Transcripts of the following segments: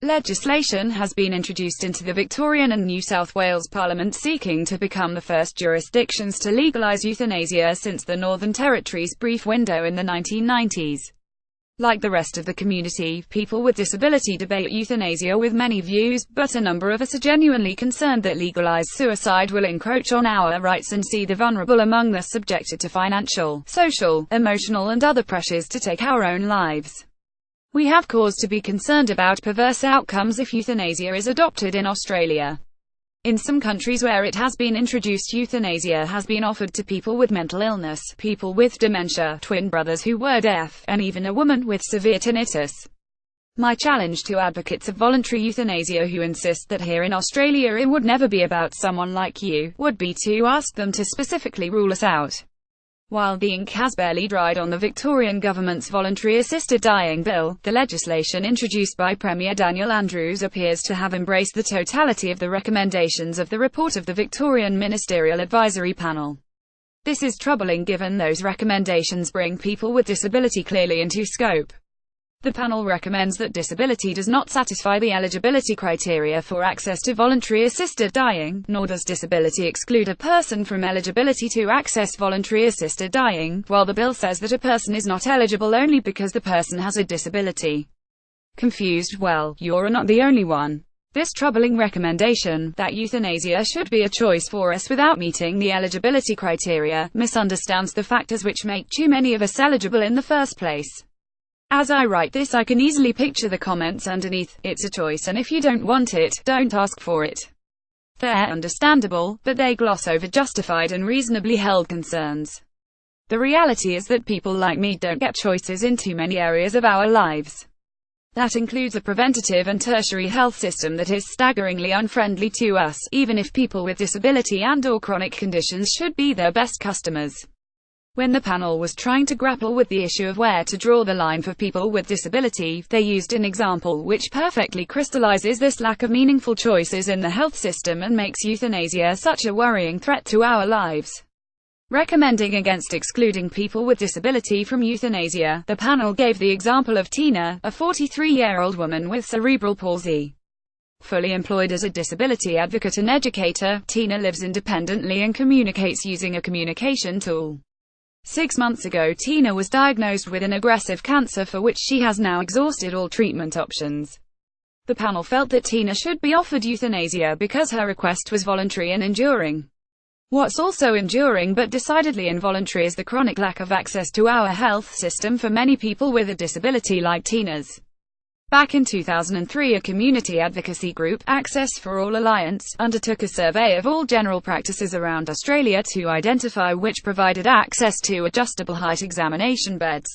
Legislation has been introduced into the Victorian and New South Wales Parliament seeking to become the first jurisdictions to legalise euthanasia since the Northern Territory's brief window in the 1990s. Like the rest of the community, people with disability debate euthanasia with many views, but a number of us are genuinely concerned that legalised suicide will encroach on our rights and see the vulnerable among us subjected to financial, social, emotional and other pressures to take our own lives. We have cause to be concerned about perverse outcomes if euthanasia is adopted in Australia. In some countries where it has been introduced, euthanasia has been offered to people with mental illness, people with dementia, twin brothers who were deaf, and even a woman with severe tinnitus. My challenge to advocates of voluntary euthanasia who insist that here in Australia it would never be about someone like you, would be to ask them to specifically rule us out. While the ink has barely dried on the Victorian government's voluntary assisted dying bill, the legislation introduced by Premier Daniel Andrews appears to have embraced the totality of the recommendations of the report of the Victorian Ministerial Advisory Panel. This is troubling given those recommendations bring people with disability clearly into scope. The panel recommends that disability does not satisfy the eligibility criteria for access to voluntary assisted dying, nor does disability exclude a person from eligibility to access voluntary assisted dying, while the bill says that a person is not eligible only because the person has a disability. Confused? Well, you're not the only one. This troubling recommendation, that euthanasia should be a choice for us without meeting the eligibility criteria, misunderstands the factors which make too many of us eligible in the first place. As I write this, I can easily picture the comments underneath: it's a choice and if you don't want it, don't ask for it. They're understandable, but they gloss over justified and reasonably held concerns. The reality is that people like me don't get choices in too many areas of our lives. That includes a preventative and tertiary health system that is staggeringly unfriendly to us, even if people with disability and/or chronic conditions should be their best customers. When the panel was trying to grapple with the issue of where to draw the line for people with disability, they used an example which perfectly crystallizes this lack of meaningful choices in the health system and makes euthanasia such a worrying threat to our lives. Recommending against excluding people with disability from euthanasia, the panel gave the example of Tina, a 43-year-old woman with cerebral palsy. Fully employed as a disability advocate and educator, Tina lives independently and communicates using a communication tool. 6 months ago, Tina was diagnosed with an aggressive cancer for which she has now exhausted all treatment options. The panel felt that Tina should be offered euthanasia because her request was voluntary and enduring. What's also enduring but decidedly involuntary is the chronic lack of access to our health system for many people with a disability like Tina's. Back in 2003, a community advocacy group, Access for All Alliance, undertook a survey of all general practices around Australia to identify which provided access to adjustable height examination beds.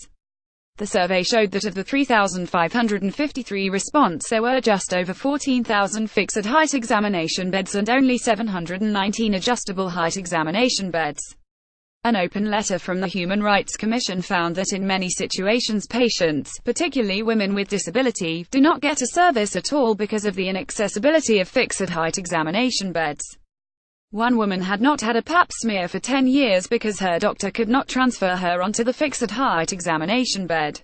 The survey showed that of the 3,553 response, there were just over 14,000 fixed height examination beds and only 719 adjustable height examination beds. An open letter from the Human Rights Commission found that in many situations patients, particularly women with disability, do not get a service at all because of the inaccessibility of fixed-height examination beds. One woman had not had a pap smear for 10 years because her doctor could not transfer her onto the fixed-height examination bed.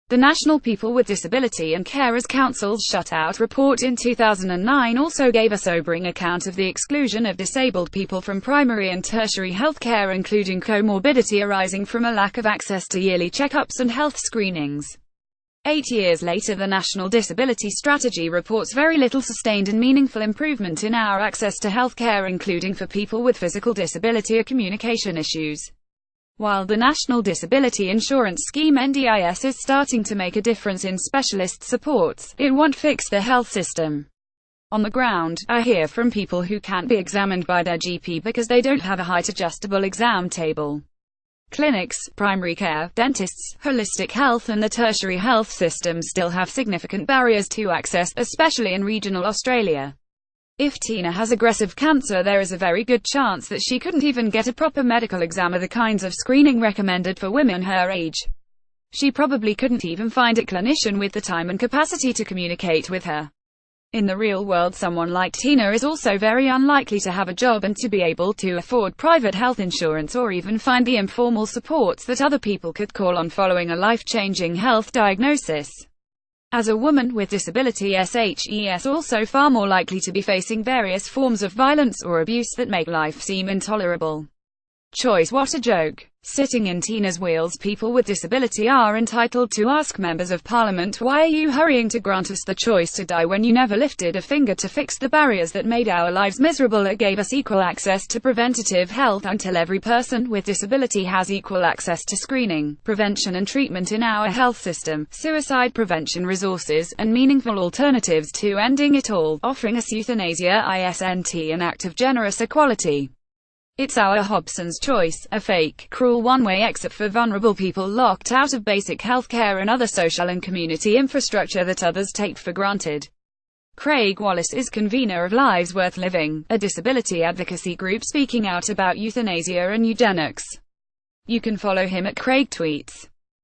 The National People with Disability and Carers Council's Shutout report in 2009 also gave a sobering account of the exclusion of disabled people from primary and tertiary health care, including comorbidity arising from a lack of access to yearly checkups and health screenings. 8 years later, the National Disability Strategy reports very little sustained and meaningful improvement in our access to health care, including for people with physical disability or communication issues. While the National Disability Insurance Scheme (NDIS) is starting to make a difference in specialist supports, it won't fix the health system. On the ground, I hear from people who can't be examined by their GP because they don't have a height-adjustable exam table. Clinics, primary care, dentists, holistic health and the tertiary health system still have significant barriers to access, especially in regional Australia. If Tina has aggressive cancer, there is a very good chance that she couldn't even get a proper medical exam or the kinds of screening recommended for women her age. She probably couldn't even find a clinician with the time and capacity to communicate with her. In the real world, someone like Tina is also very unlikely to have a job and to be able to afford private health insurance or even find the informal supports that other people could call on following a life-changing health diagnosis. As a woman with disability SHES also far more likely to be facing various forms of violence or abuse that make life seem intolerable. Choice. What a joke. Sitting in Tina's wheels. People with disability are entitled to ask members of parliament, why are you hurrying to grant us the choice to die when you never lifted a finger to fix the barriers that made our lives miserable? It gave us equal access to preventative health until every person with disability has equal access to screening, prevention and treatment in our health system, suicide prevention resources, and meaningful alternatives to ending it all, offering us euthanasia isn't an act of generous equality. It's our Hobson's choice, a fake, cruel one-way exit for vulnerable people locked out of basic health care and other social and community infrastructure that others take for granted. Craig Wallace is convener of Lives Worth Living, a disability advocacy group speaking out about euthanasia and eugenics. You can follow him at Craig Tweets.